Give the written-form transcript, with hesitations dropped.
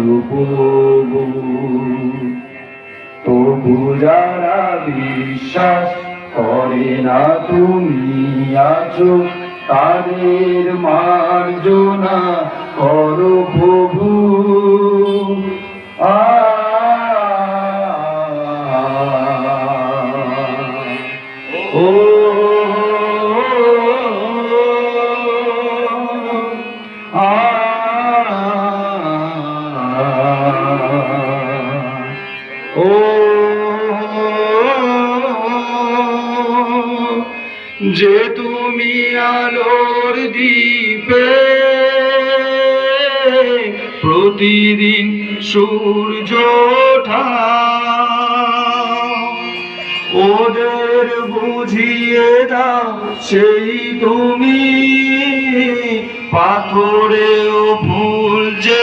করো প্রভু। তবু যারা বিশ্বাস করে না তুমি আছো, তাদের মার্জনা করো প্রভু। ও যে তুমি আলোর দ্বীপে প্রতিদিন সূর্য ওঠাও, ওদের বুঝিয়ে দাও সেই তুমি পাথরেও ভুল যে